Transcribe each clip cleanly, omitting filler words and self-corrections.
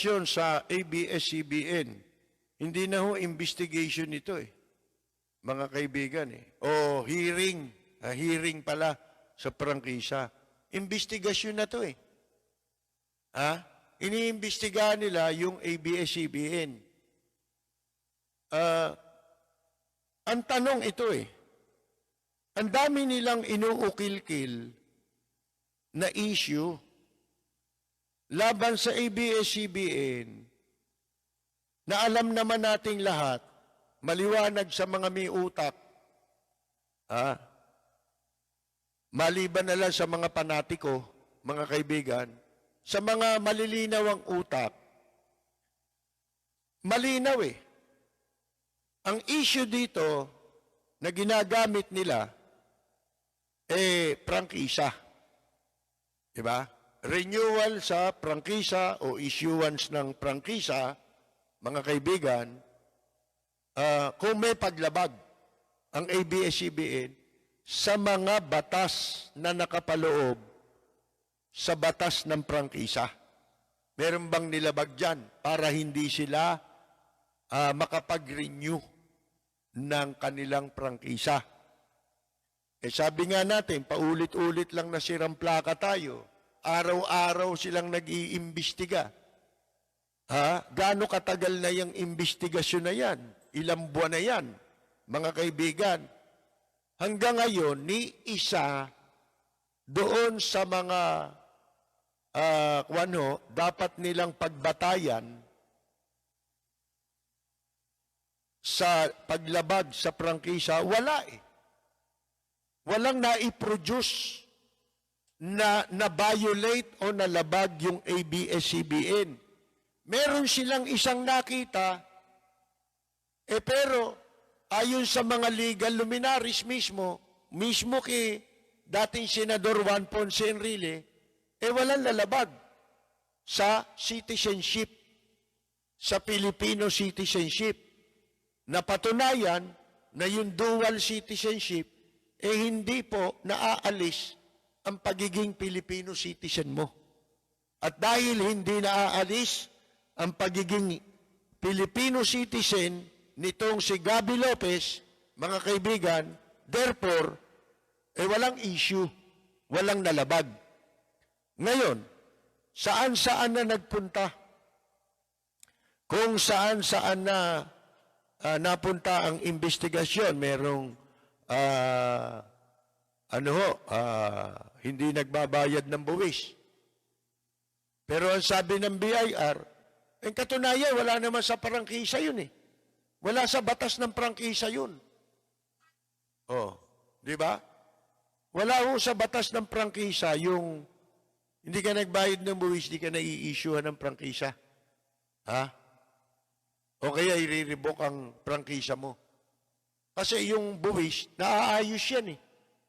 investigasyon sa ABS-CBN. Hindi na ho investigation ito mga kaibigan O hearing, hearing pala sa prangkisa. Investigasyon na to Iniimbestigahan nila yung ABS-CBN. Ang tanong ito ang dami nilang inuukil-kil na issue laban sa ABS-CBN na alam naman nating lahat, maliwanag sa mga may utak, maliban na lang sa mga panatiko, mga kaibigan, sa mga malilinaw ang utak, malinaw Ang issue dito na ginagamit nila, prangkisa. Diba? Renewal sa prangkisa o issuance ng prangkisa, mga kaibigan, kung may paglabag ang ABS-CBN sa mga batas na nakapaloob sa batas ng prangkisa. Meron bang nilabag dyan para hindi sila makapag-renew ng kanilang prangkisa? Sabi nga natin, paulit-ulit lang na sirang plaka tayo. Araw-araw silang nag-iimbestiga. Gaano katagal na yung investigasyon na yan? Ilang buwan na yan, mga kaibigan? Hanggang ngayon, ni isa doon sa mga dapat nilang pagbatayan sa paglabag sa prangkisa, wala Walang naiproduce na na-violate o nalabag yung ABS-CBN. Meron silang isang nakita, pero ayon sa mga legal luminaries mismo kay dating Senador Juan Ponce Enrile, walang lalabag sa citizenship, sa Filipino citizenship. Napatunayan na yung dual citizenship, hindi po naaalis ang pagiging Filipino citizen mo. At dahil hindi naaalis ang pagiging Filipino citizen nitong si Gabby Lopez, mga kaibigan, therefore, walang issue, walang nalabag. Ngayon, saan-saan na nagpunta? Kung saan-saan na napunta ang investigasyon, merong hindi nagbabayad ng buwis. Pero ang sabi ng BIR, ang katunayan, wala naman sa prangkisa yun Wala sa batas ng prangkisa yun. Di ba? Wala ho sa batas ng prangkisa yung hindi ka nagbayad ng buwis, hindi ka nai-issuehan ng prangkisa. O kaya i-revoke ang prangkisa mo. Kasi yung buwis, naaayos yan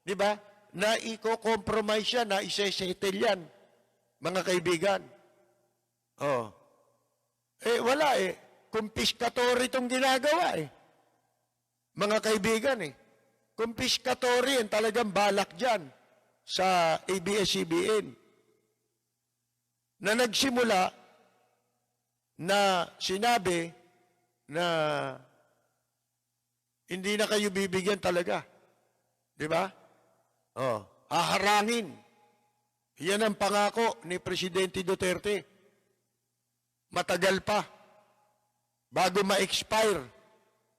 Di ba? Na i-compromise yan, na i-settle yan, mga kaibigan. Wala Confiscatory itong ginagawa Mga kaibigan Confiscatory yan, talagang balak dyan sa ABS-CBN. Na nagsimula na sinabi na hindi na kayo bibigyan talaga. Di ba? Haharangin. Yan ang pangako ni Presidente Duterte. Matagal pa bago ma-expire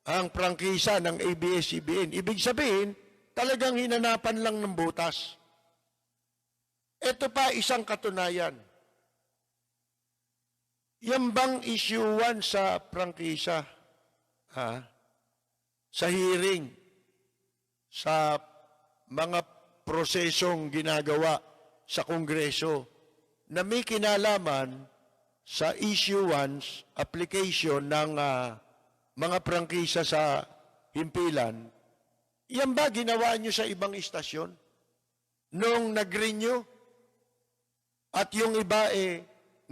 ang prangkisa ng ABS-CBN. Ibig sabihin, talagang hinanapan lang ng butas. Ito pa isang katunayan. Yan bang issue 1 sa prangkisa? Sa hearing, sa mga prosesong ginagawa sa Kongreso na may kinalaman sa issue 1 application ng mga prangkisa sa himpilan, yan ba ginawa nyo sa ibang istasyon? Nung nag-renew at yung iba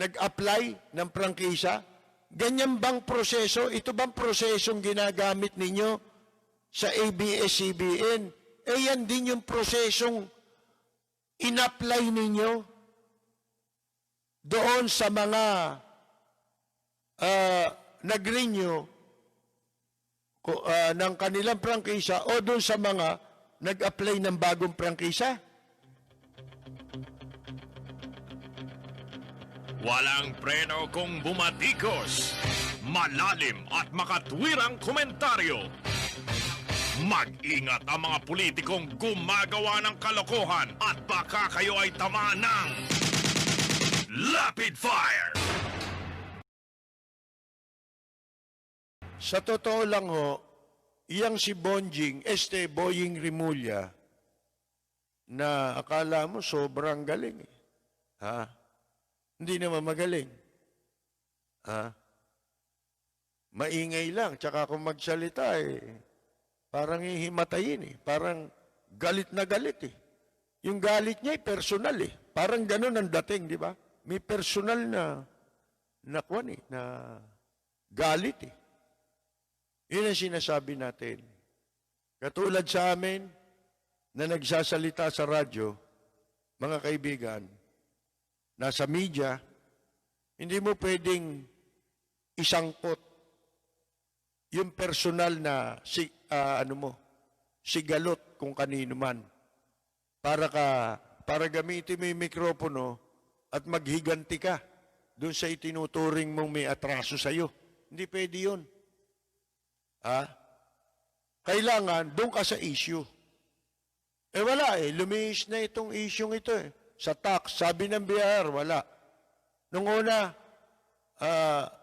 nag-apply ng prangkisa, ganyan bang proseso? Ito bang prosesong ginagamit ninyo sa ABS-CBN? Yan din yung prosesong in-apply ninyo doon sa mga nag-renew ng kanilang prangkisa o doon sa mga nag-apply ng bagong prangkisa? Walang preno kung bumatikos. Malalim at makatwirang komentaryo. Mag-ingat ang mga politikong gumagawa ng kalokohan at baka kayo ay tamaan ng Rapid Fire! Sa totoo lang ho, iyang si Boying Rimulya, na akala mo sobrang galing. Ha? Hindi naman magaling. Ha? Maingay lang, tsaka kung magsalita parang hihimatayin parang galit na galit Yung galit niya personal Parang ganun ang dating, di ba? May personal na galit Yun ang sinasabi natin. Katulad sa amin na nagsasalita sa radyo, mga kaibigan, nasa media, hindi mo pwedeng isangkot yung personal na sigalot kung kanino man para gamitin mo yung mikropono at maghiganti ka doon sa itinuturing mong may atraso sa'yo. Hindi pwede yun. Kailangan doon ka sa issue. Wala lumihis na itong issue ito Sa tax, sabi ng BIR, wala. Nung una,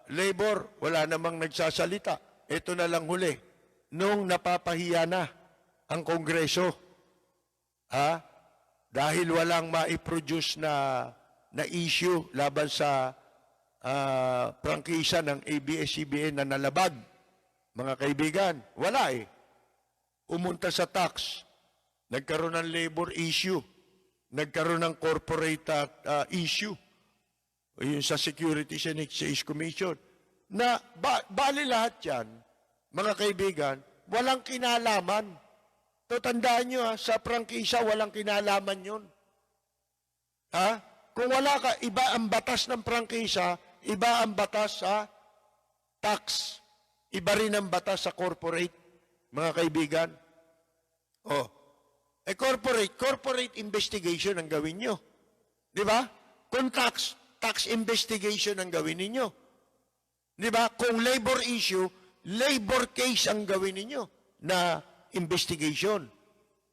labor, wala namang nagsasalita. Ito na lang huli. Nung napapahiya na ang Kongreso, dahil walang maiproduce na issue laban sa prangkisa ng ABS-CBN na nalabag, mga kaibigan, wala Umunta sa tax, nagkaroon ng labor issue, nagkaroon ng corporate issue, yung sa Securities and Exchange Commission, na bali lahat yan, mga kaibigan, walang kinalaman. Tandaan nyo, sa prangkisa, walang kinalaman yun. Kung wala ka, iba ang batas ng prangkisa, iba ang batas sa tax, iba rin ang batas sa corporate, mga kaibigan. Corporate investigation ang gawin nyo. Di ba? Kung tax investigation ang gawin ninyo. Di ba? Kung labor issue, labor case ang gawin ninyo na investigation.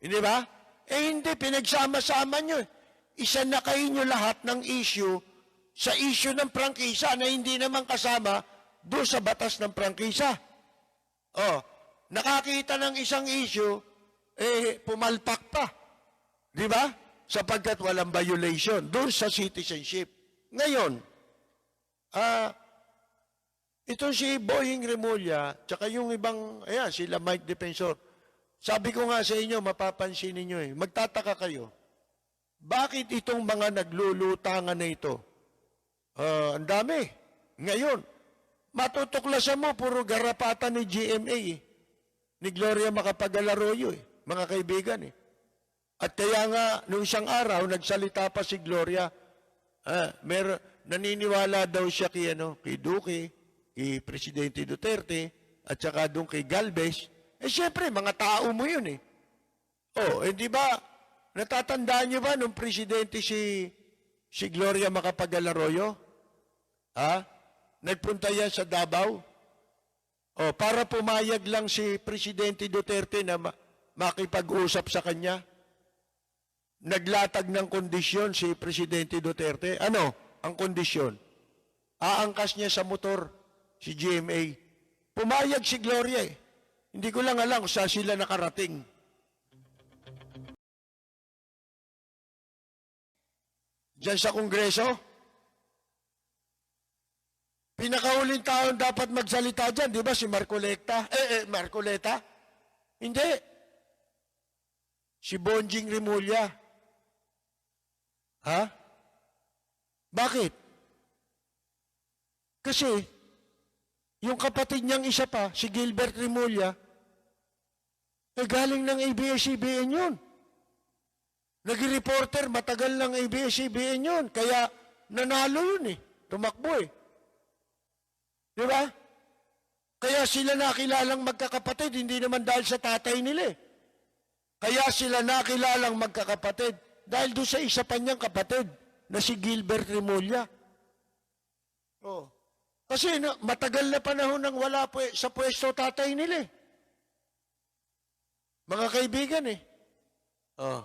Di ba? Hindi, pinagsama-sama nyo. Isa na kayo nyo lahat ng issue sa issue ng prangkisa na hindi naman kasama doon sa batas ng prangkisa. Nakakita ng isang issue, pumalpak pa. Di ba? Sapagkat walang violation doon sa citizenship. Ngayon, ito si Boying Rimulya, tsaka yung ibang, sila Mike Defensor. Sabi ko nga sa inyo, mapapansin ninyo magtataka kayo. Bakit itong mga naglulutangan na ito? Ang dami. Ngayon, matutuklasan mo, puro garapatan ni GMA ni Gloria Macapagal-Arroyo mga kaibigan At kaya nga, nung isang araw, nagsalita pa si Gloria, naniniwala daw siya kay Duque, kay Presidente Duterte, at saka doon kay Galvez. Siyempre, mga tao mo yun di ba, natatandaan niyo ba nung Presidente si Gloria Macapagal-Arroyo? Nagpunta yan sa Davao. Para pumayag lang si Presidente Duterte na makipag-usap sa kanya. Naglatag ng kondisyon si Presidente Duterte. Ano ang kondisyon? Aangkas niya sa motor si GMA. Pumayag si Gloria Hindi ko lang alam kung saan sila nakarating. Diyan sa Kongreso? Pinakahuling taon dapat magsalita dyan, di ba si Marcoleta? Marcoleta? Hindi. Si Bonjing Rimulya. Bakit? Kasi, yung kapatid niyang isa pa, si Gilbert Rimulya, galing ng ABS-CBN yun. Nag-reporter, matagal ng ABS-CBN yun. Kaya, nanalo yun Tumakbo Di ba? Kaya sila nakilalang magkakapatid, hindi naman dahil sa tatay nila eh. Kaya sila nakilalang magkakapatid dahil doon sa isa pa niyang kapatid na si Gilbert Remulla. Oh. Kasi matagal na panahon nang wala sa pwesto tatay nila eh. Mga kaibigan eh. Oh.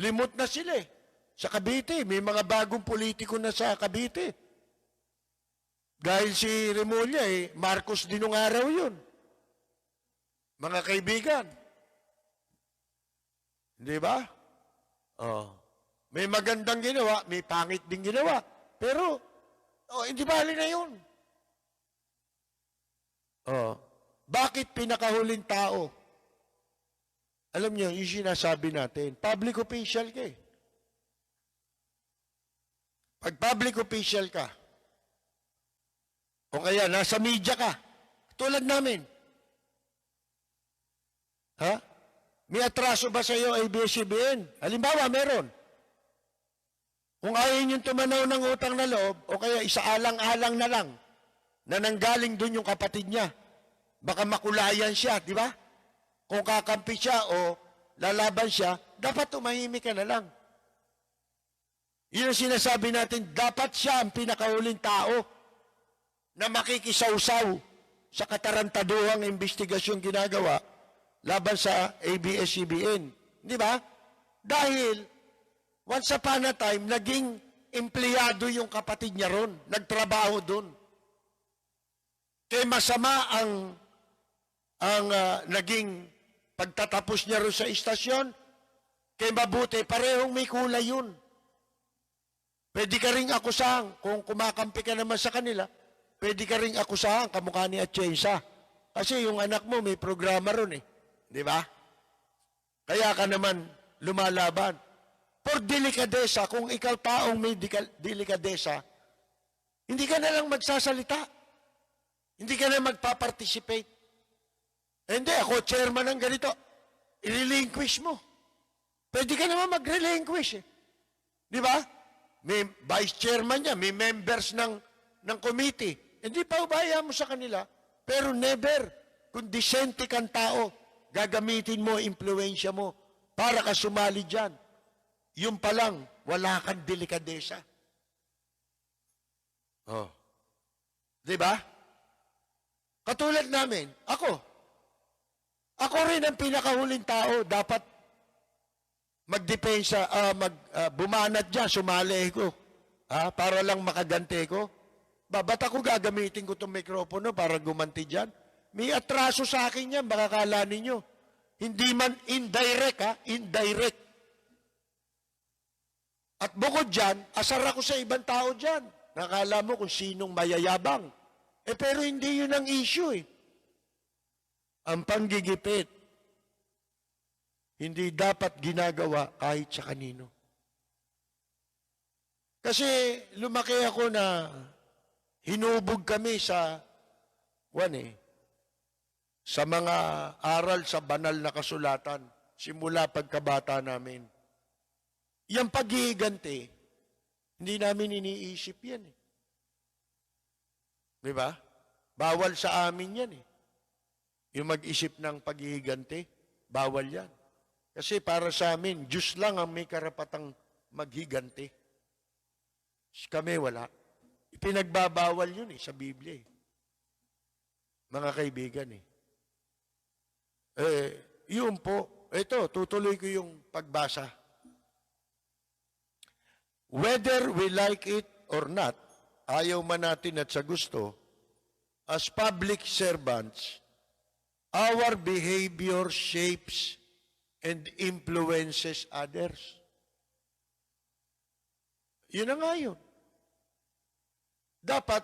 Limot na sila eh. Sa Cavite, may mga bagong politiko na sa Cavite. Dahil si Remulla eh, Marcos din nung araw yun. Mga kaibigan. Di ba? Oh. May magandang ginawa, may pangit din ginawa. Pero, hindi bali na yun. Oh. Bakit pinakahuling tao? Alam niyo, yung sinasabi natin, public official ka eh. Pag public official ka, o kaya nasa media ka, tulad namin. Ha? May atraso ba sa iyo ABS-CBN? Halimbawa, meron. Kung ayaw niyong tumanaw ng utang na loob, o kaya isaalang-alang na lang, na nanggaling doon yung kapatid niya, baka makulayan siya, di ba? Kung kakampi siya o lalaban siya, dapat tumahimik ka na lang. Yun ang sinasabi natin, dapat siya ang pinakahuling tao na makikisawsaw sa katarantaduhang investigasyong ginagawa laban sa ABS-CBN. Di ba? Dahil, once upon a time, naging empleyado yung kapatid niya ron. Nagtrabaho doon. Kaya masama ang naging pagtatapos niya ron sa istasyon. Kaya mabuti, parehong may kulay yun. Pwede ka ring akusahan, kung kumakampi ka naman sa kanila, pwede ka ring akusahan, kamukha ni Atienza. Kasi yung anak mo may programa ron eh. Di ba? Kaya ka naman lumalaban. For delikadesa, kung ikaw taong may delikadesa, hindi ka na lang magsasalita. Hindi ka na magpaparticipate. Hindi, ako chairman ng ganito. I-relinquish mo. Pwede ka naman mag-relinquish eh. Di ba? May vice chairman niya, may members ng committee. Hindi pa ubaya mo sa kanila, pero never, kung disente kang tao, gagamitin mo, impluensya mo, para ka sumali dyan. Yung pa lang, wala kang delikadesa. Oh. Di ba? Katulad namin, ako rin ang pinakahuling tao, dapat magdepensa, bumanat dyan, sumali ko. Para lang makaganti ko. Ba't ako gagamitin ko itong mikropono para gumanti dyan? May atraso sa akin yan, baka kala ninyo. Hindi man indirect, indirect. At bukod dyan, asar ako sa ibang tao dyan. Nakala mo kung sinong mayayabang. Pero hindi yun ang issue eh. Ang panggigipit, hindi dapat ginagawa kahit sa kanino. Kasi lumaki ako na hinubog kami sa mga aral sa banal na kasulatan simula pagkabata namin. Yung paghihiganti, hindi namin iniisip yan eh. Di ba? Bawal sa amin yan eh. Yung mag-isip ng paghihiganti, bawal yan. Kasi para sa amin, Diyos lang ang may karapatang maghiganti. Kami wala. Ipinagbabawal yun sa Biblia eh. Mga kaibigan eh. Yun po. Ito, tutuloy ko yung pagbasa. Whether we like it or not, ayaw man natin at sa gusto, as public servants, our behavior shapes and influences others. Yun na nga yun. Dapat,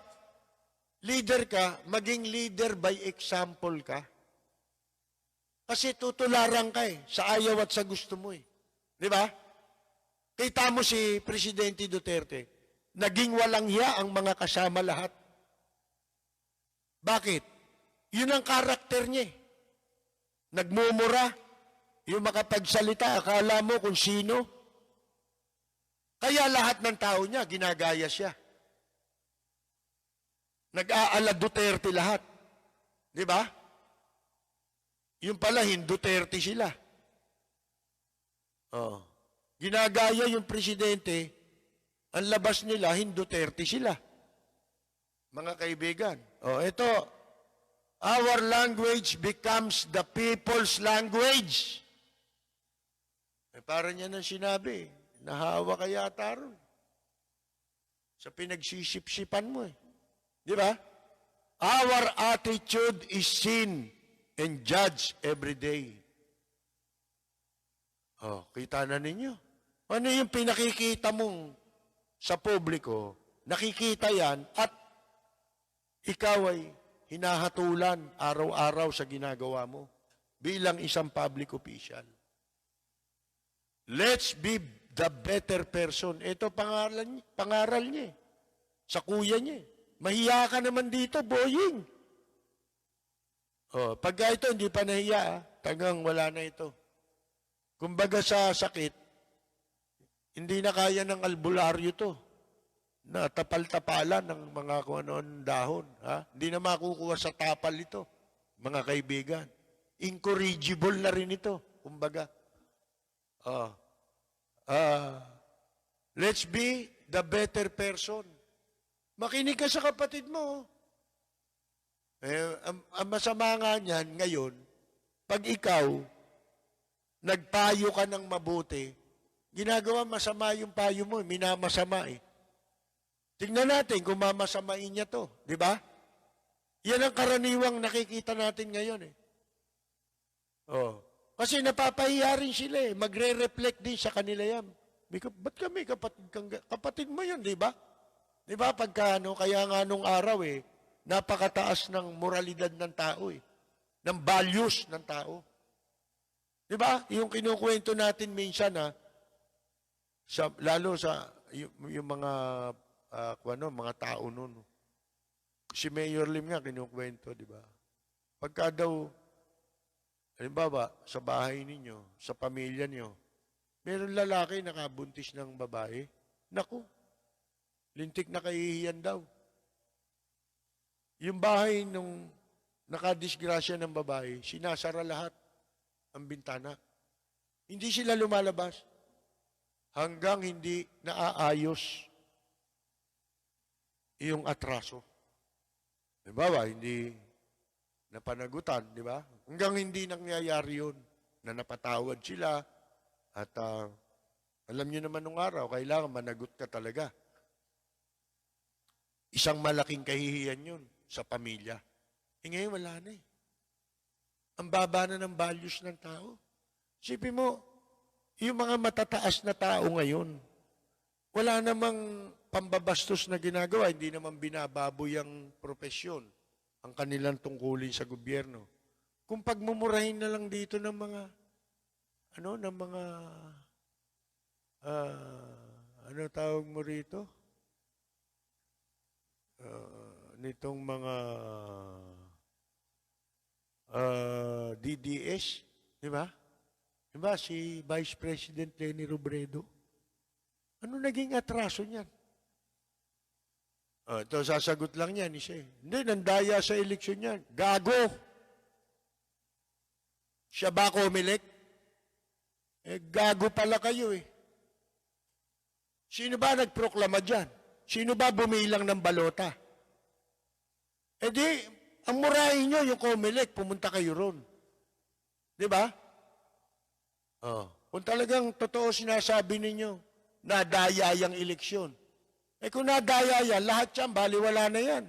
leader ka, maging leader by example ka. Kasi tutularan ka sa ayaw at sa gusto mo eh. Di ba? Kita mo si Presidente Duterte, naging walang hiya ang mga kasama lahat. Bakit? Yun ang karakter niya eh. Nagmumura, yung makapagsalita, akala mo kung sino. Kaya lahat ng tao niya, ginagaya siya. Nag-aala Duterte lahat. Di ba? Yung pala, Duterte sila. Oh. Ginagaya yung presidente, ang labas nila, Duterte sila. Mga kaibigan. Oh, ito, our language becomes the people's language. Parang yan ang sinabi. Nahawa ka yata ron. Sa pinagsisip-sipan mo eh. Di ba? Our attitude is seen and judged every day. Oh, kita na ninyo. Ano yung pinakikita mong sa publiko, nakikita yan at ikaw ay hinahatulan araw-araw sa ginagawa mo bilang isang public official. Let's be the better person. Ito pangaral niya. Sa kuya niya. Mahiya ka naman dito, boying. Oh, pagka ito, hindi pa nahiya, tagang wala na ito. Kumbaga sa sakit, hindi na kaya ng albularyo to. Na tapal-tapalan ng mga kung ano dahon. Ha? Hindi na makukuha sa tapal ito, mga kaibigan. Incorrigible na rin ito, kumbaga. Let's be the better person. Makinig ka sa kapatid mo. Ang masama nga niyan ngayon, pag ikaw, nagpayo ka ng mabuti, ginagawa masama yung payo mo, minamasama eh. Tingnan natin kung mamasamain niya to, di ba? Yan ang karaniwang nakikita natin ngayon eh. Oh. Kasi napapahiya rin sila eh. Magre-reflect din sa kanila yan. Ba't kami kapatid mo yun, di ba? Di ba pagka ano, kaya nga nung araw eh, napakataas ng moralidad ng tao eh. Ng values ng tao. Di ba? Yung kinukwento natin minsan ha, lalo sa yung mga mga tao nun. Si Mayor Lim nga kinukwento, di ba? Pagka daw, halimbawa, sa bahay ninyo, sa pamilya niyo, meron lalaki nakabuntis ng babae, naku, lintik na kahihiyan daw. Yung bahay nung nakadisgrasya ng babae, sinasara lahat ang bintana. Hindi sila lumalabas hanggang hindi naaayos yung atraso. Halimbawa, hindi napanagutan, di ba? Hanggang hindi nangyayari yun, na napatawad sila, at alam nyo naman nung araw, kailangan managot ka talaga. Isang malaking kahihiyan yun sa pamilya. Ngayon wala na eh. Ang baba na ng values ng tao. Sipin mo, yung mga matataas na tao ngayon, wala namang pambabastos na ginagawa, hindi naman binababoy ang profesyon, ang kanilang tungkulin sa gobyerno. Kung pagmumurahin na lang dito ng mga, ano tawag mo rito? Nitong mga DDS, di ba? Di ba si Vice President Leni Robredo? Ano naging atraso niyan? Ito, sasagot lang yan, isa eh. Hindi, nandaya sa eleksyon yan. Gago! Siya ba Comelec? Gago pala kayo eh. Sino ba nagproklama dyan? Sino ba bumilang ng balota? Di, ang murahin nyo, yung Comelec, pumunta kayo ron. Di ba? Kung talagang totoo sinasabi ninyo, nadaya yung eleksyon. Kung nadaya yan, lahat yan, baliwala na yan.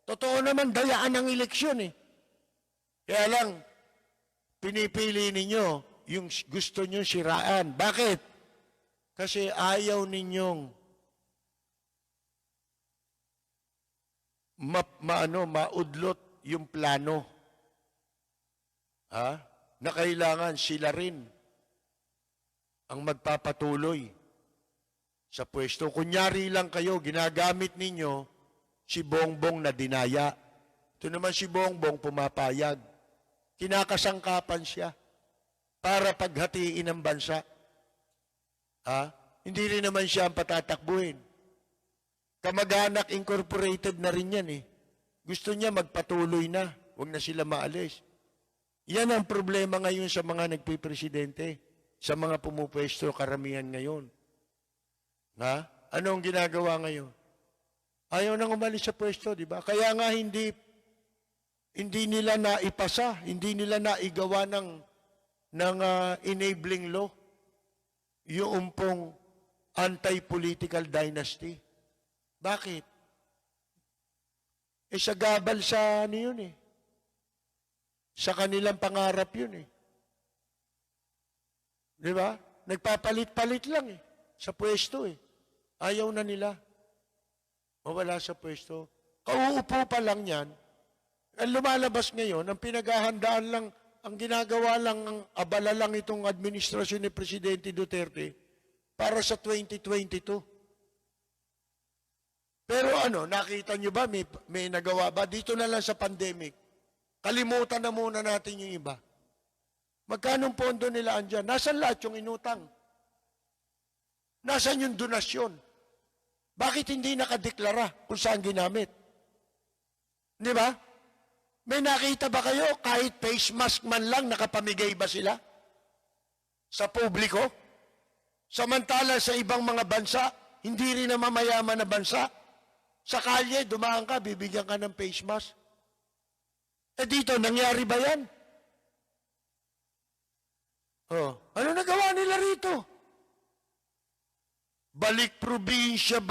Totoo naman, dayaan ang eleksyon eh. Kaya lang, pinipili ninyo yung gusto nyo siraan. Bakit? Kasi ayaw ninyong maudlot yung plano. Na kailangan sila rin ang magpapatuloy sa pwesto. Kunyari lang kayo, ginagamit ninyo si Bongbong na dinaya. Ito naman si Bongbong pumapayag. Kinakasangkapan siya para paghatiin ang bansa. Hindi rin naman siya ang patatakbuhin. Kamag-anak incorporated na rin yan eh. Gusto niya magpatuloy na. Huwag na sila maalis. Yan ang problema ngayon sa mga nagpipresidente, sa mga pumupwesto karamihan ngayon. Na? Ano ang ginagawa ngayon? Ayaw nang umalis sa pwesto, di ba? Kaya nga hindi nila naipasa, hindi nila naigawa ng enabling law yung pong anti-political dynasty. Bakit? Sa gabal sa ano yun eh. Sa kanilang pangarap yun eh. Di ba? Nagpapalit-palit lang eh. Sa pwesto eh. Ayaw na nila. Mawala sa pwesto. Kauupo pa lang yan. Ang lumalabas ngayon, ang pinaghahandaan lang, ang ginagawa lang, ang abala lang itong administrasyon ni Presidente Duterte para sa 2022. Pero ano, nakita nyo ba, may nagawa ba? Dito na lang sa pandemic. Kalimutan na muna natin yung iba. Magkano pondo nila andyan? Nasaan lahat yung inutang? Nasaan yung donasyon? Bakit hindi nakadeklara kung saan ginamit? Di ba? May nakita ba kayo kahit face mask man lang nakapamigay ba sila? Sa publiko? Samantala sa ibang mga bansa, hindi rin na mamayaman na bansa. Sa kalye, dumaan ka, bibigyan ka ng face mask. Dito, nangyari ba yan? Oh, ano nagawa nila rito? Balik probinsya.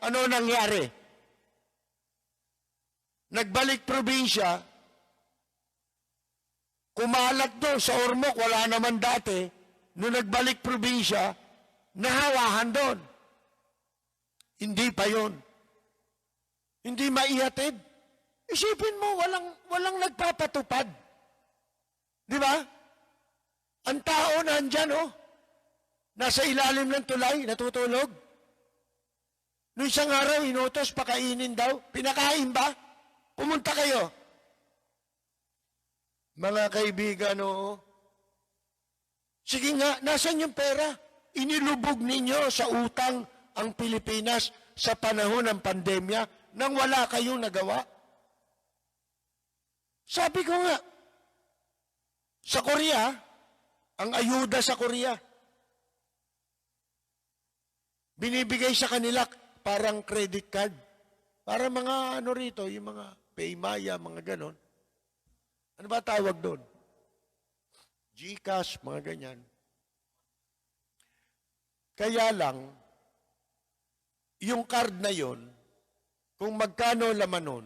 Ano nangyari? Nagbalik probinsya, kumalat doon sa Ormoc, wala naman dati. Nung nagbalik probinsya, nahawahan doon. Hindi pa yun. Hindi maihatid. Isipin mo, walang nagpapatupad. Di ba? Ang tao nandyan, oh. Nasa ilalim ng tulay, natutulog. Noong isang araw, inutos, pakainin daw. Pinakain ba? Pumunta kayo. Mga kaibigan, oo. Sige nga, nasan yung pera? Inilubog ninyo sa utang ang Pilipinas sa panahon ng pandemya nang wala kayong nagawa. Sabi ko nga, sa Korea, ang ayuda sa Korea, binibigay sa kanila parang credit card. Para mga ano rito, yung mga Paymaya, mga ganon. Ano ba tawag doon? GCash, mga ganyan. Kaya lang, yung card na yon, kung magkano laman nun,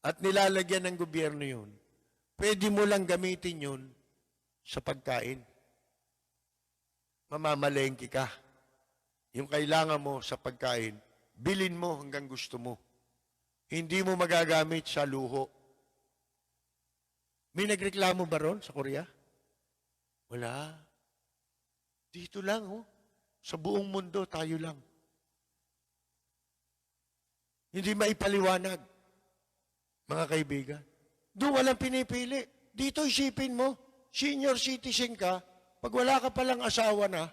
at nilalagyan ng gobyerno yun, pwede mo lang gamitin yun sa pagkain. Mamamalengke ka. Yung kailangan mo sa pagkain, bilin mo hanggang gusto mo. Hindi mo magagamit sa luho. May nagreklamo ba ron sa Korea? Wala. Dito lang, oh. Sa buong mundo, tayo lang. Hindi maipaliwanag, mga kaibigan. Doon walang pinipili. Dito isipin mo, senior citizen ka, pag wala ka palang asawa na,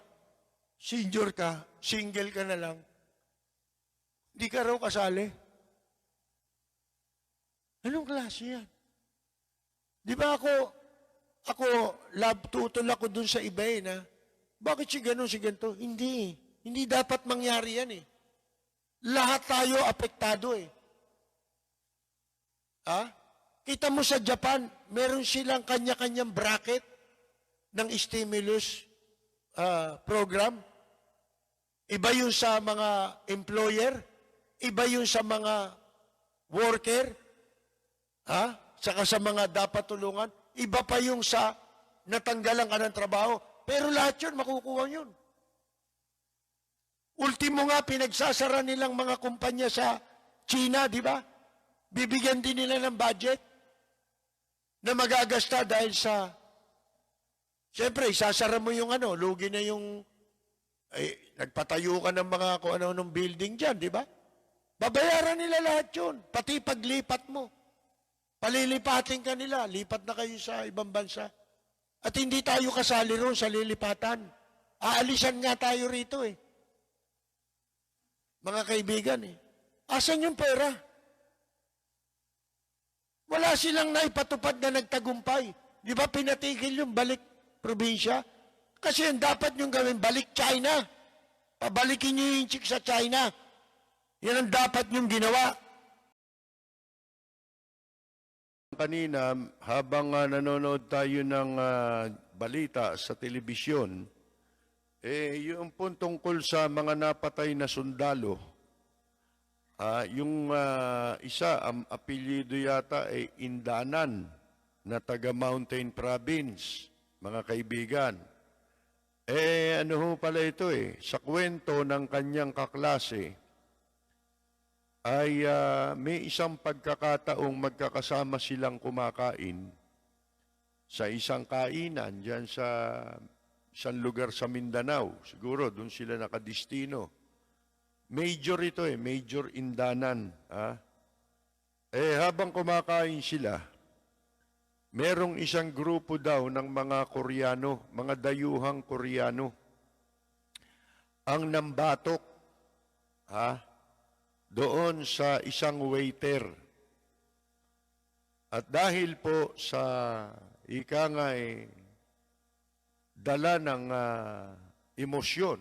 senior ka, single ka na lang, hindi ka raw kasali. Anong klase yan? Di ba tutol ako dun sa iba eh na, bakit si ganun, si ganito? Hindi. Hindi dapat mangyari yan eh. Lahat tayo apektado eh. Kita mo sa Japan, meron silang kanya-kanyang bracket ng stimulus program. Iba yun sa mga employer, iba yun sa mga worker, saka sa mga dapat tulungan, iba pa yung sa natanggalan ka ng trabaho, pero lahat yun, makukuha yun. Ultimo nga, pinagsasara nilang mga kumpanya sa China, di ba? Bibigyan din nila ng budget na magagasta dahil sa, siyempre, isasara mo yung lugi na yung, nagpatayo ka ng mga kung ano-anong building dyan, di ba? Babayaran nila lahat yun, pati paglipat mo. Palilipatin ka nila, lipat na kayo sa ibang bansa. At hindi tayo kasali ron sa lilipatan. Aalisan nga tayo rito eh. Mga kaibigan eh. Asan yung pera? Wala silang naipatupad na nagtagumpay. Di ba pinatigil yung balik probinsya? Kasi yung dapat yung gawin, balik China. Pabalikin nyo yung chick sa China. Yan ang dapat yung ginawa. Kanina, habang nanonood tayo ng balita sa telebisyon, yung pong tungkol sa mga napatay na sundalo, yung isa, ang apelyido yata ay Indanan, na taga Mountain Province, mga kaibigan. Ano ho pala ito sa kwento ng kanyang kaklase, ay may isang pagkakataong magkakasama silang kumakain sa isang kainan dyan sa isang lugar sa Mindanao. Siguro doon sila nakadistino. Major ito Major Indanan. Habang kumakain sila, merong isang grupo daw ng mga Koreano, mga dayuhang Koreano, ang nambatok, doon sa isang waiter. At dahil po sa ika nga dala ng emosyon,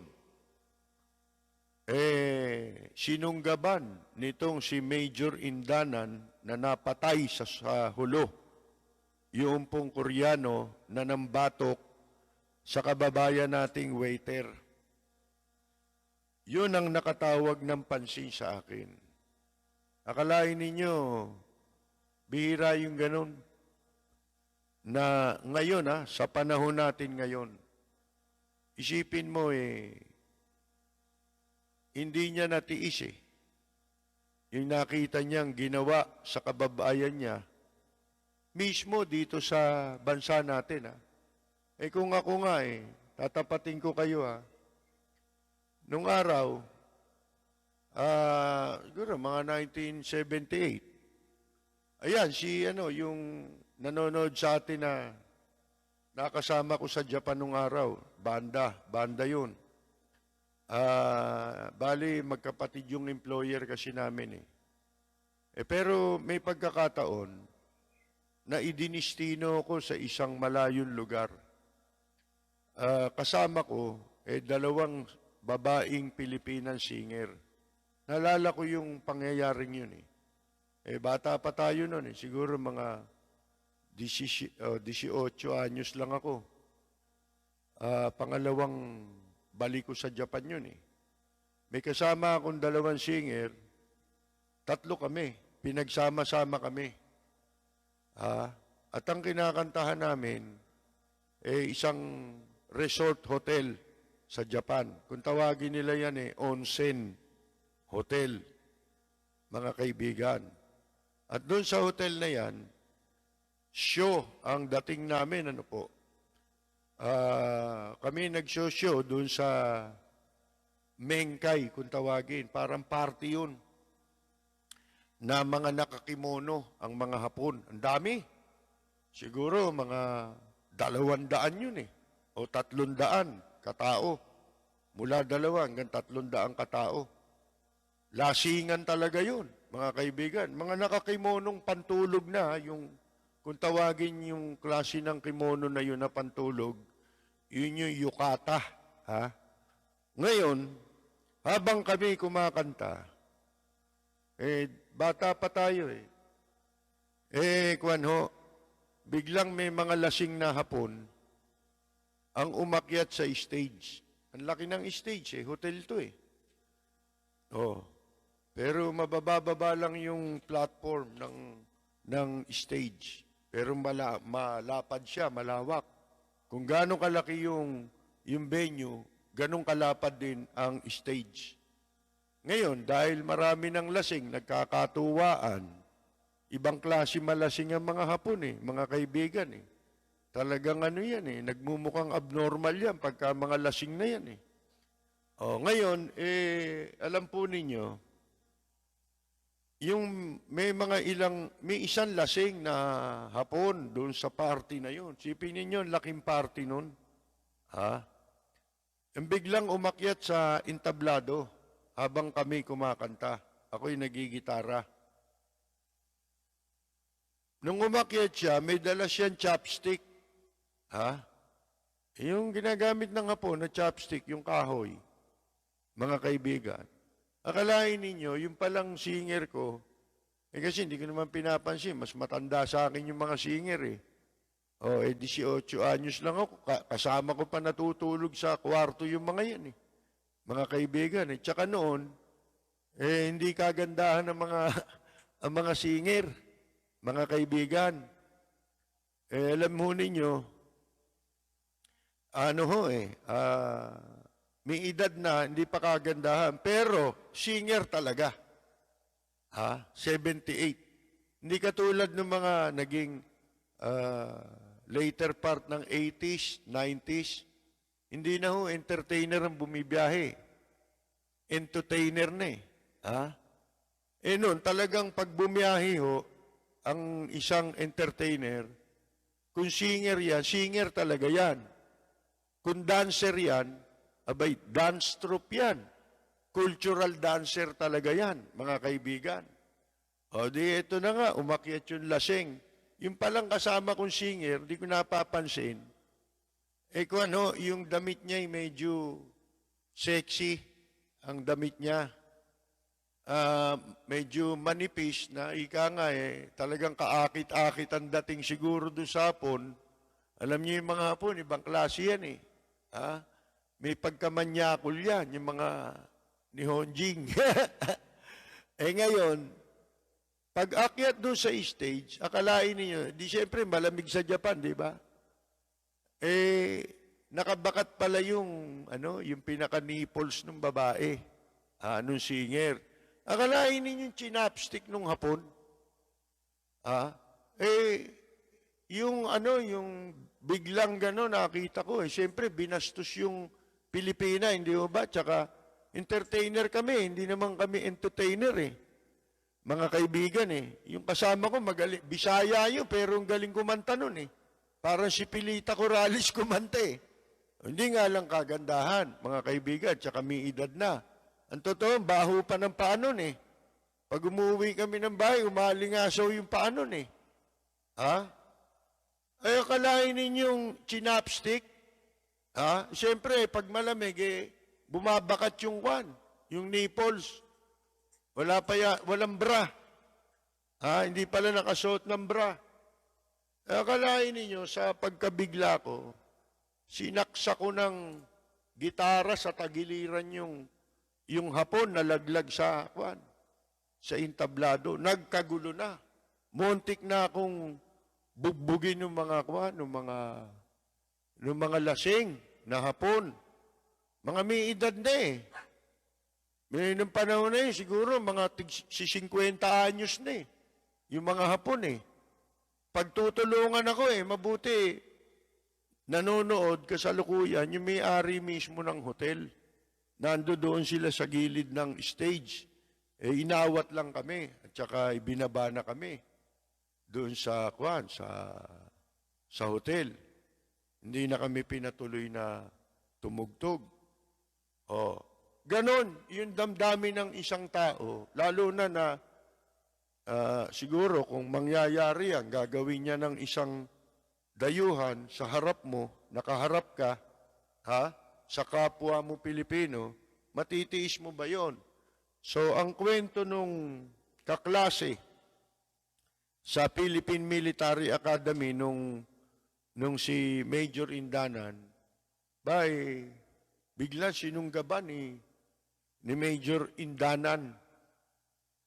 sinunggaban nitong si Major Indanan na napatay sa hulo yung pong Koreano na nambatok sa kababayan nating waiter. Yun ang nakatawag ng pansin sa akin. Akalain ninyo, bihira yung ganun. Na ngayon, sa panahon natin ngayon, isipin mo hindi niya natiis yung nakita niyang ginawa sa kababayan niya, mismo dito sa bansa natin. Kung ako nga tatapatin ko kayo nung araw, siguro mga 1978, ayan, yung nanonood sa atin na nakasama ko sa Japan nung araw, banda yun. Bali, magkapatid yung employer kasi namin pero may pagkakataon na idinistino ko sa isang malayong lugar. Kasama ko, dalawang babaeng Pilipinan singer. Nalala ko yung pangyayaring yun bata pa tayo nun siguro mga 18 anyos lang ako. Pangalawang balik ko sa Japan yun May kasama akong dalawang singer, 3 kami, pinagsama-sama kami. At ang kinakantahan namin, isang resort hotel sa Japan. Kung tawagin nila yan onsen hotel, mga kaibigan. At doon sa hotel na yan, show ang dating namin, kami nag-show doon sa Mengkay, kung tawagin. Parang party yun. Na mga nakakimono, ang mga Hapon. Ang dami. Siguro mga 200 yun o 300 katao. Mula 2 hanggang 300 katao. Lasingan talaga yun, mga kaibigan. Mga nakakimonong pantulog na, kung tawagin yung klase ng kimono na yun na pantulog, yun yung yukata. Ngayon, habang kami kumakanta, bata pa tayo biglang may mga lasing na Hapon ang umakyat sa stage. Ang laki ng stage hotel to pero mabababa lang yung platform ng stage. Pero malapad siya, malawak. Kung gaano kalaki yung venue, ganong kalapad din ang stage. Ngayon, dahil marami ng lasing, nagkakatuwaan, ibang klase malasing ang mga Hapon mga kaibigan Talagang yan nagmumukhang abnormal yan pagka mga lasing na yan ngayon, alam po ninyo, may isang lasing na Hapon doon sa party na yun. Sipin ninyo, laking party nun. Ang biglang umakyat sa entablado habang kami kumakanta. Ako'y nagigitara. Nung umakyat siya, may dala siyang chopstick. Ha? Yung ginagamit ng Hapon na chopstick, yung kahoy, mga kaibigan. Akalain ninyo, yung palang singer ko, kasi hindi ko naman pinapansin, mas matanda sa akin yung mga singer eh. 18 anyos lang ako, kasama ko pa natutulog sa kwarto yung mga yan eh. Mga kaibigan eh. Tsaka noon, hindi kagandahan ng mga, ang mga singer, mga kaibigan. Alam mo ninyo, may edad na, hindi pa kagandahan, pero singer talaga. 78. Hindi katulad ng mga naging later part ng 80s, 90s. Hindi na ho, entertainer ang bumibiyahe. Entertainer na eh. Noon, talagang pag bumiyahe ho, ang isang entertainer, kung singer yan, singer talaga yan. Kung dancer yan, abay, dance troupe yan. Cultural dancer talaga yan, mga kaibigan. Ito na nga, umakyat yung lasing. Yung palang kasama kong singer, di ko napapansin. Kung ano, yung damit niya ay medyo sexy, ang damit niya. Medyo manipis na, ika nga talagang kaakit-akit ang dating siguro doon sa Hapon. Alam niyo yung mga Hapon, ibang klase yan eh. May pagkamanyakol yan, yung mga ni Honjing. Ngayon, pag akyat doon sa stage, akalain niyo, di siyempre malamig sa Japan, di ba? Nakabakat pala yung pinaka-nipples ng babae, nung singer. Akalain niyo yung chinapstick nung Hapon. Yung biglang gano'n nakita ko, siyempre binastos yung Pilipina, hindi ba? Tsaka entertainer kami, hindi naman kami entertainer eh. Mga kaibigan eh. Yung kasama ko magaling, Bisaya yun, pero ang galing kumanta nun eh. Parang si Pilita Corrales kumanta eh. Hindi nga lang kagandahan, mga kaibigan, tsaka may edad na. Ang totoo, baho pa ng paanon eh. Pag umuwi kami ng bahay, umalingasaw yung paanon eh. Akalain ninyong chinapstick, siyempre, pag malamig bumabakat yung yung nipples. Walang bra. Hindi pala nakasuot ng bra. Akalain ninyo, sa pagkabigla ko, sinaksa ko ng gitara sa tagiliran yung Hapon nalaglag sa entablado. Nagkagulo na. Muntik na akong bugbugin ng mga lasing na Hapon. Mga may edad na eh. May nung panahon na siguro mga 50 anyos na eh. Yung mga Hapon eh. Pagtutulungan ako mabuti nanonood kasalukuyan yung may-ari mismo ng hotel. Nando doon sila sa gilid ng stage. Inawat lang kami at saka ibinaba na kami doon sa hotel. Hindi na kami pinatuloy na tumugtog. Ganon, yung damdamin ng isang tao, lalo na siguro kung mangyayari yan, gagawin niya ng isang dayuhan sa harap mo, nakaharap ka, sa kapwa mo Pilipino, matitiis mo ba yon? So, ang kwento nung kaklase sa Philippine Military Academy nung si Major Indanan, bigla sinunggaban ni Major Indanan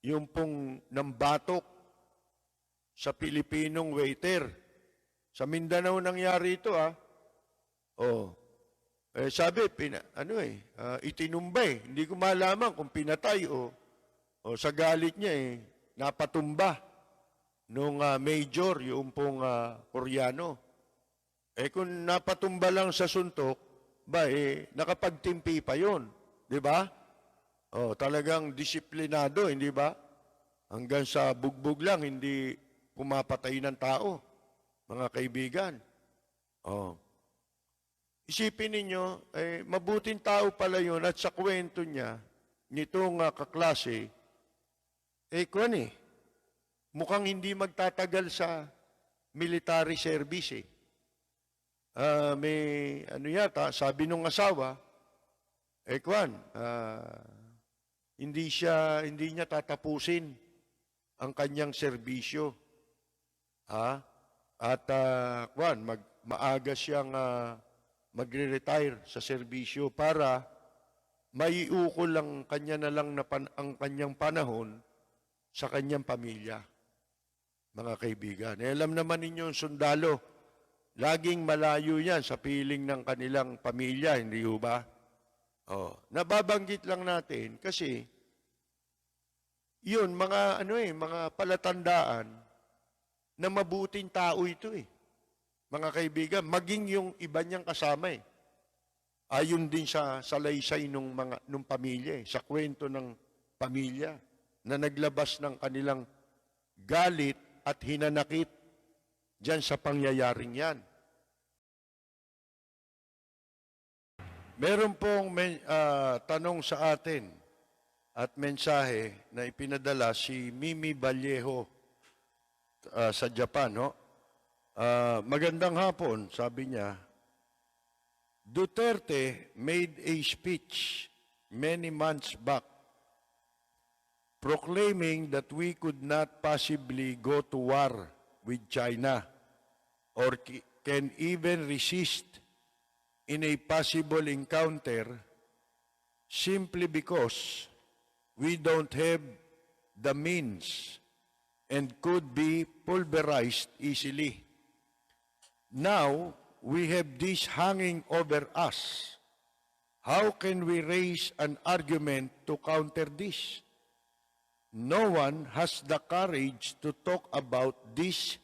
yung pong nambatok sa Pilipinong waiter. Sa Mindanao nangyari ito, sabi, itinumbay. Hindi ko malaman kung pinatay o sa galit niya, napatumba nung major, yung pong Koreano. Kung napatumba lang sa suntok, nakapagtimpi pa yun. Di ba? Talagang disiplinado, hindi ba? Hanggang sa bugbog lang, hindi pumapatay ng tao, mga kaibigan. Isipin ninyo, mabuting tao pala yun at sa kwento niya, nitong kaklase, mukhang hindi magtatagal sa military service eh. May ano yata, sabi nung asawa, hindi niya tatapusin ang kanyang serbisyo. At maaga siyang magre-retire sa serbisyo para maiukol ang kanya na lang ang kanyang panahon sa kanyang pamilya. Mga kaibigan, alam naman ninyo yung sundalo, laging malayo yan sa piling ng kanilang pamilya, hindi ho ba? Nababanggit lang natin kasi yun, mga palatandaan na mabuting tao ito eh. Mga kaibigan, maging yung iba niyang kasama eh. Ayon din sa salaysay nung pamilya eh, sa kwento ng pamilya na naglabas ng kanilang galit at hinanakit diyan sa pangyayaring yan. Meron pong tanong sa atin at mensahe na ipinadala si Mimi Vallejo sa Japan. No? Magandang hapon, sabi niya. Duterte made a speech many months back proclaiming that we could not possibly go to war with China or can even resist in a possible encounter simply because we don't have the means and could be pulverized easily. Now, we have this hanging over us. How can we raise an argument to counter this? No one has the courage to talk about this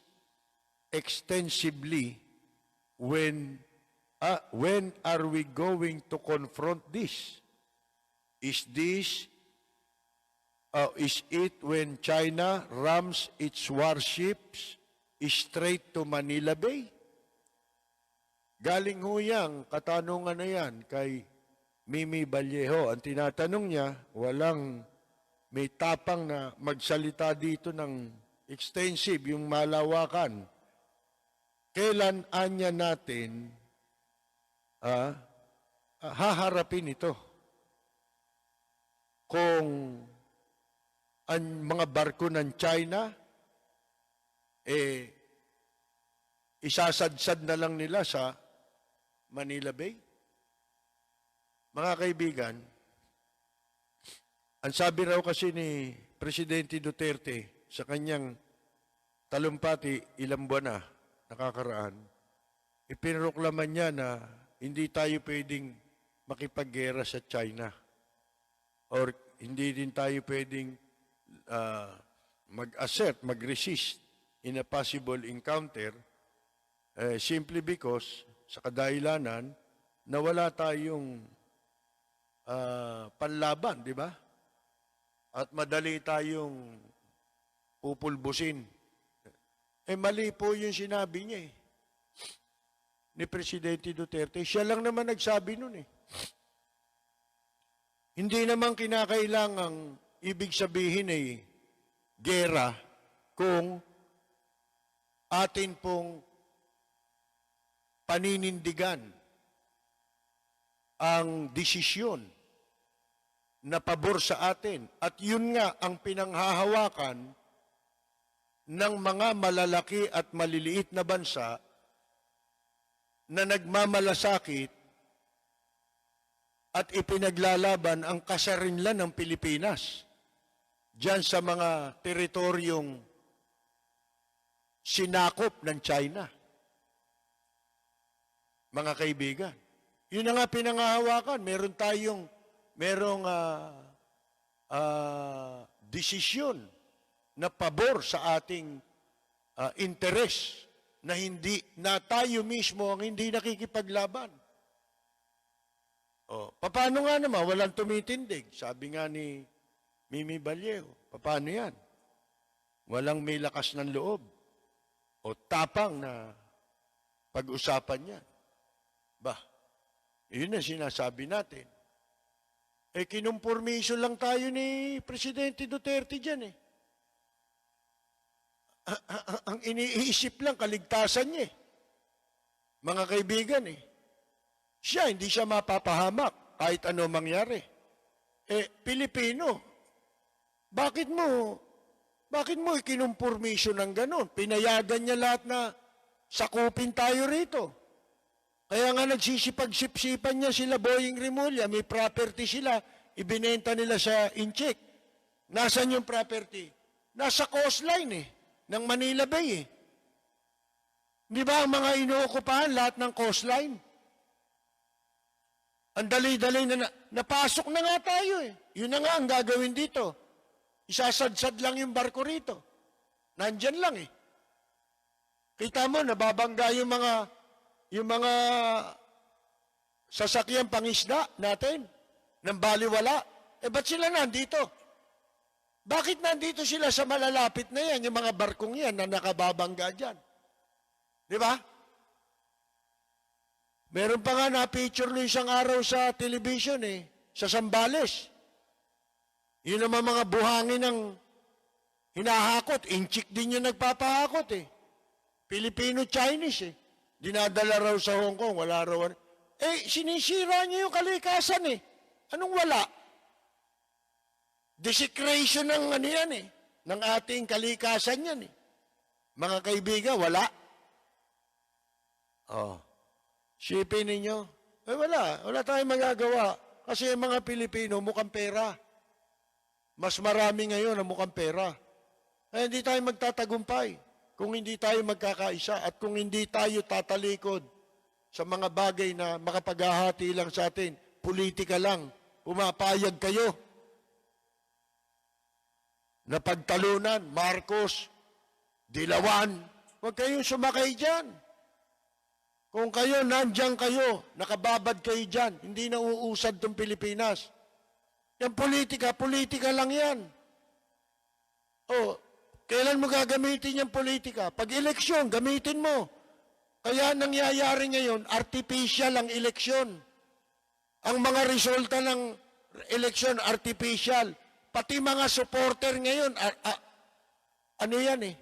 extensively. When are we going to confront this? Is it when China rams its warships straight to Manila Bay? Galing ho yang katanungan na yan kay Mimi Vallejo. Ang tinatanong niya, walang may tapang na magsalita dito ng extensive, yung malawakan. Kailan anya natin haharapin ito? Kung ang mga barko ng China, isasadsad na lang nila sa Manila Bay? Mga kaibigan, ang sabi raw kasi ni Presidente Duterte sa kanyang talumpati ilang buwan na nakakaraan, ipinroklaman niya na hindi tayo pwedeng makipaggera sa China or hindi din tayo pwedeng mag-assert, mag-resist in a possible encounter simply because sa kadahilanan na wala tayong panlaban, di ba? At madali tayong pupulbusin. Mali po yung sinabi niya eh. Ni Presidente Duterte. Siya lang naman nagsabi nun eh. Hindi naman kinakailangang ibig sabihin ay gera kung atin pong paninindigan ang desisyon na pabor sa atin. At yun nga ang pinanghahawakan ng mga malalaki at maliliit na bansa na nagmamalasakit at ipinaglalaban ang kasarinlan ng Pilipinas diyan sa mga teritoryong sinakop ng China. Mga kaibigan, yun na nga pinanghahawakan. Merong desisyon na pabor sa ating interes na tayo mismo ang hindi nakikipaglaban. Paano nga naman? Walang tumitindig. Sabi nga ni Mimi Vallejo, paano yan? Walang may lakas ng loob o tapang na pag-usapan yan. Yun ang sinasabi natin. Kinumpormiso lang tayo ni Presidente Duterte dyan eh. ang iniisip lang, kaligtasan niya eh. Mga kaibigan eh. Siya, hindi siya mapapahamak kahit ano mangyari. Pilipino, bakit mo ikinumpurmisyon ng ganon? Pinayagan niya lahat na sakupin tayo rito. Kaya nga nagsisipag-sipsipan niya sila Boying Rimulya, may property sila, ibinenta nila sa Inchik. Nasaan yung property? Nasa coastline eh, ng Manila Bay eh. Di ba ang mga inuokupahan lahat ng coastline? Ang dali-dali na napasok na nga tayo eh. Yun na nga ang gagawin dito. Isasadsad lang yung barko rito. Nandyan lang eh. Kita mo, nababangga yung mga sasakyan pangisda natin ng baliwala. Ba't sila nandito? Bakit nandito sila sa malalapit na yan, yung mga barkong yan na nakababangga dyan? Di ba? Meron pa nga na-picture no isang araw sa television eh, sa Zambales. Yun naman mga buhangin ng hinahakot. Inchik din yung nagpapahakot eh. Filipino-Chinese eh. Dinadala raw sa Hong Kong, wala raw. Sinisira niyo yung kalikasan eh. Anong wala? Desecration ng ano yan eh. Ng ating kalikasan yan eh. Mga kaibigan, wala. Sipin ninyo. Wala tayong magagawa. Kasi yung mga Pilipino mukhang pera. Mas marami ngayon na mukhang pera. Hindi tayo magtatagumpay kung hindi tayo magkakaisa at kung hindi tayo tatalikod sa mga bagay na makapaghahati lang sa atin. Politika lang. Pumapayag kayo na pagtalunan, Marcos, Dilawan. Huwag kayong sumakay dyan. Kung kayo, nandyan kayo, nakababad kayo dyan, hindi na uusad itong Pilipinas. Yan politika lang yan. Kailan mo gagamitin yung politika? Pag eleksyon, gamitin mo. Kaya nangyayari ngayon, artificial ang eleksyon. Ang mga resulta ng eleksyon, artificial. Pati mga supporter ngayon, ano yan eh?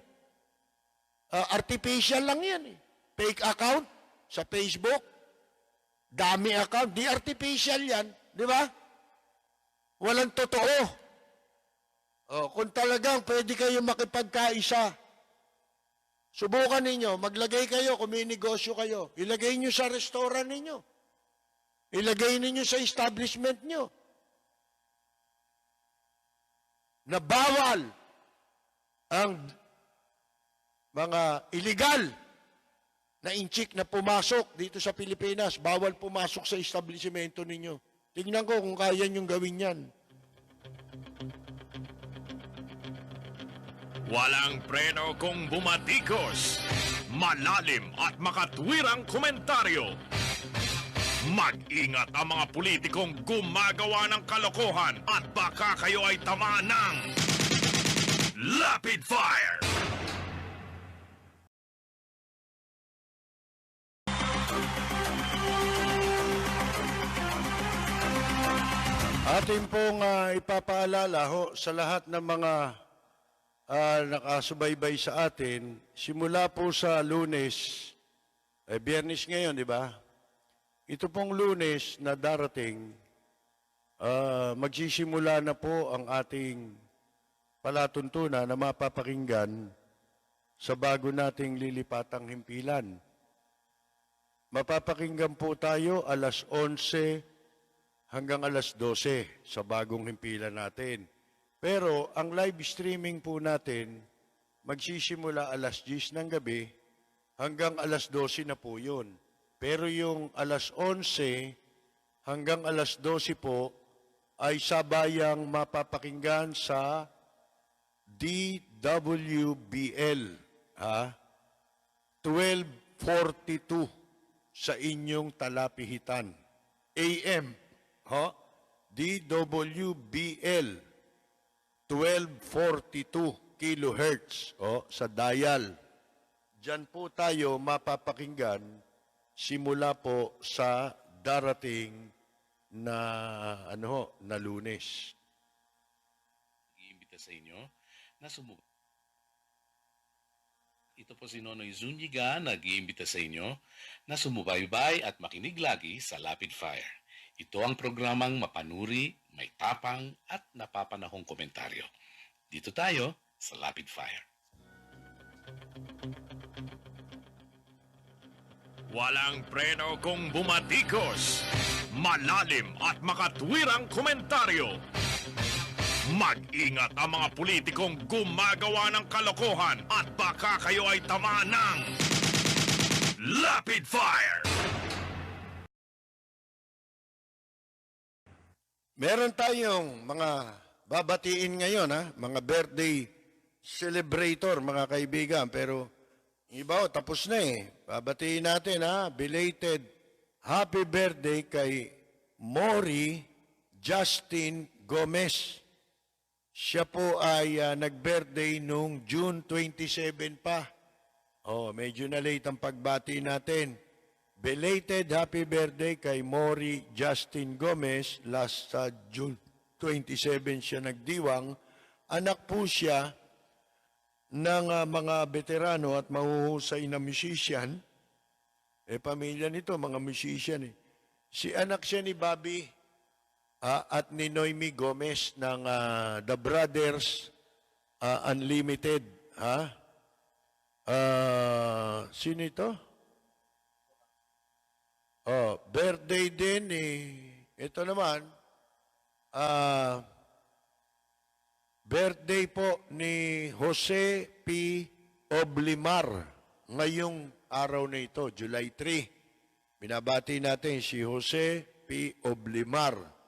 Artificial lang yan eh. Fake account sa Facebook, dami account, di artificial yan, di ba? Walang totoo. Kung talagang pwede kayo makipagkaisa, subukan ninyo, maglagay kayo kung may negosyo kayo, ilagay nyo sa restaurant ninyo, ilagay ninyo sa establishment nyo, na bawal ang mga illegal na inchik na pumasok dito sa Pilipinas, bawal pumasok sa establishmento ninyo. Tingnan ko kung kaya nyong gawin yan. Walang preno kung bumatikos. Malalim at makatwirang komentaryo. Mag-ingat ang mga politikong gumagawa ng kalokohan at baka kayo ay tamaan ng Lapid Fire! Atin pong ipapaalala sa lahat ng mga nakasubaybay sa atin, simula po sa Lunes, Biyernes ngayon, di ba? Ito pong Lunes na darating, magsisimula na po ang ating palatuntunan na mapapakinggan sa bago nating lilipatang himpilan. Mapapakinggan po tayo alas 11 hanggang alas 12 sa bagong himpilan natin. Pero ang live streaming po natin, magsisimula alas 10 ng gabi hanggang alas 12 na po yun. Pero yung alas 11 hanggang alas 12 po ay sabayang mapapakinggan sa DWBL, 1242 sa inyong talapihitan. AM, DWBL, 1242 kilohertz sa dial. Diyan po tayo mapapakinggan simula po sa darating na na Lunes. Iimbita sa inyo na sumuko. Ito po si Nonoy Zuniga, nag-iimbita sa inyo na sumubaybay at makinig lagi sa Lapid Fire. Ito ang programang mapanuri, may tapang at napapanahong komentaryo. Dito tayo sa Lapid Fire. Walang preno kung bumatikos. Malalim at makatwirang komentaryo. Mag-ingat ang mga politikong gumagawa ng kalokohan at baka kayo ay tamaan ng Lapid Fire! Meron tayong mga babatiin ngayon, mga birthday celebrator, mga kaibigan. Pero iba, tapos na eh. Babatiin natin, belated happy birthday kay Mori Justin Gomez. Siya po ay nag-birthday nung June 27 pa. Medyo na late ang pagbati natin. Belated happy birthday kay Mori Justin Gomez. Last June 27 siya nagdiwang. Anak po siya ng mga veterano at mahuhusay na musician. Pamilya nito, mga musician eh. Si anak siya ni Bobby at ni Noemi Gomez ng The Brothers Unlimited. Sino ito? Birthday din ito naman, birthday po ni Jose P. Oblimar ngayong araw na ito, July 3. Binabati natin si Jose P. Oblimar.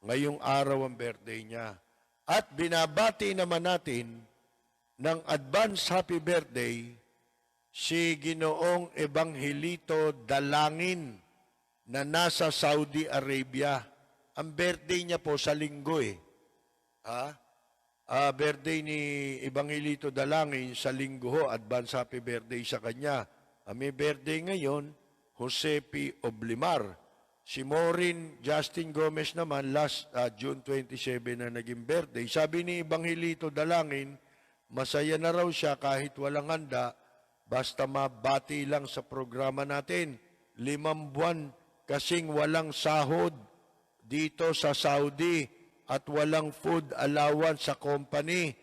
Ngayong araw ang birthday niya. At binabati naman natin ng advance happy birthday si Ginoong Evangelito Dalangin na nasa Saudi Arabia. Ang birthday niya po sa linggo birthday ni Evangelito Dalangin sa linggo ho. Advance happy birthday sa kanya. May birthday ngayon, Jose P. Oblimar. Si Maureen Justin Gomez naman, last June 27 na naging birthday. Sabi ni Evangelito Dalangin, masaya na raw siya kahit walang handa, basta mabati lang sa programa natin. 5 buwan kasing walang sahod dito sa Saudi at walang food allowance sa company,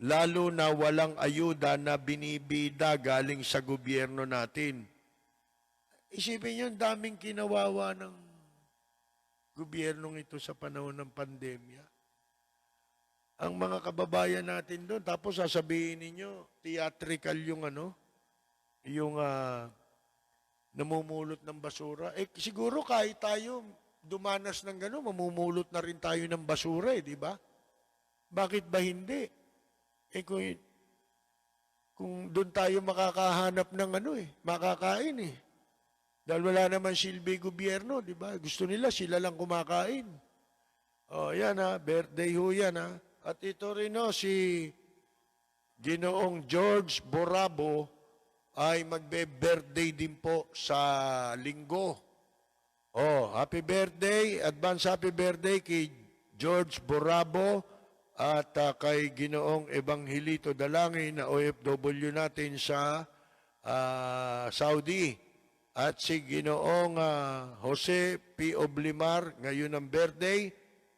lalo na walang ayuda na binibida galing sa gobyerno natin. Isipin niyo, daming kinawawa ng gobyernong ito sa panahon ng pandemya. Ang mga kababayan natin doon, tapos sasabihin ninyo, theatrical yung namumulot ng basura. Siguro kahit tayo dumanas ng gano'n, mamumulot na rin tayo ng basura, di ba? Bakit ba hindi? Kung doon tayo makakahanap ng makakain eh. Dahil wala naman silbi gobyerno, di ba? Gusto nila, sila lang kumakain. Yan birthday ho yan At ito rin si Ginoong George Borabo ay magbe-birthday din po sa linggo. Happy birthday, advance happy birthday kay George Borabo at kay Ginoong Evangelito Dalangin na OFW natin sa Saudi. At si Ginoong Jose P. Oblimar, ngayon ang birthday.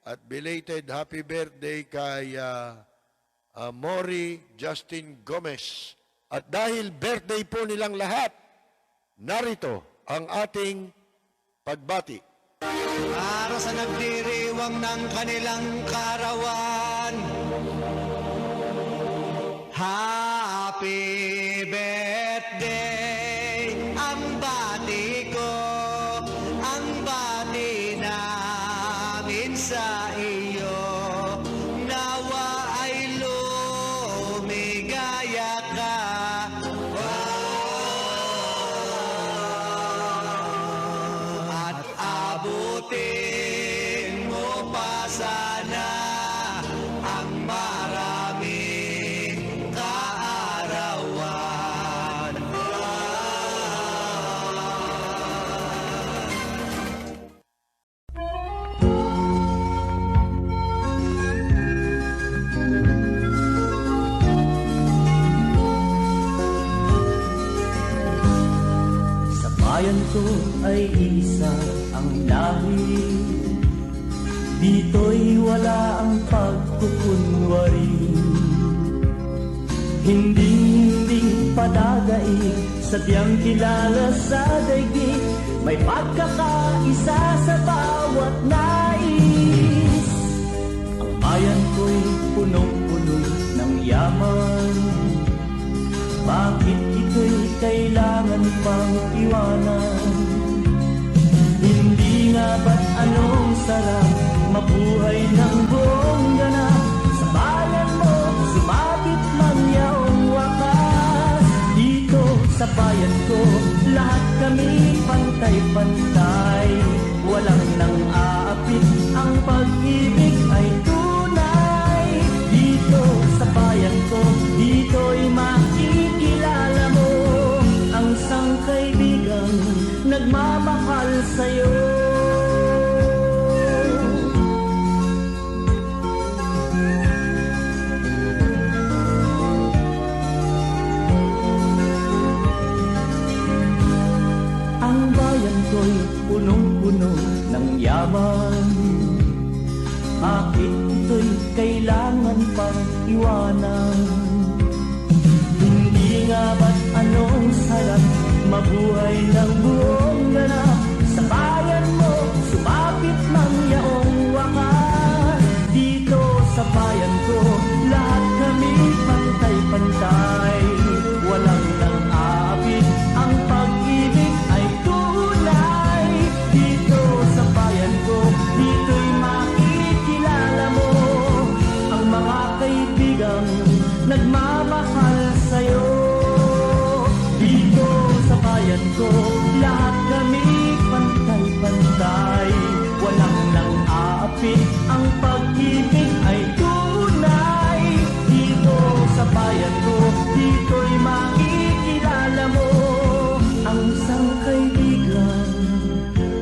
At belated happy birthday kay Mori Justin Gomez. At dahil birthday po nilang lahat, narito ang ating pagbati. Para sa nagdiriwang ng kanilang karawan, happy birthday, ang bati ko, ang bati namin sa iyo, nawa ay lumigaya ka. At abutin mo pa sana ang maraming kaarawan. ko ay isa ang lahi. Dito'y wala ang pagkukunwari. Hindi padagay, sadyang kilala sa daigdig. May pagkakaisa sa bawat nais. Ang bayan ko'y punong-puno ng yaman. Bakit ito'y kailangan pang iwanan? Hindi nga ba't anong sarap mabuhay ng buong ganap? Sa bayan mo, sumabit man yaong wakas. Dito sa bayan ko, lahat kami pantay-pantay. Walang nang aapit, ang pag-ibig ay tunay. Dito sa bayan ko, dito'y makikilala mo ang isang kaibigang nagmamahal sa'yo. Ang bayan ko'y punong-puno ng yaman. Bakit ito'y kailangan pang iwanan? Hindi nga ba't anong sarap mabuhay ng buong ganap? Sa bayan mo, sumapit man yaong wakas. Dito sa bayan ko, lahat kami pantay-pantay. Walang nang aapit, ang pag-ibig ay tunay. Dito sa bayan ko, dito'y makikilala mo ang mga kaibigang nagmamahal sa'yo. Dito sa bayan ko, lahat kami pantay-pantay. Walang nang aapit, ang pag-ibig ay tunay. Dito sa bayan ko, dito'y makikilala mo ang isang kaibigan,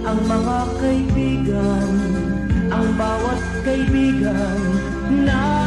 ang mga kaibigan, ang bawat kaibigan na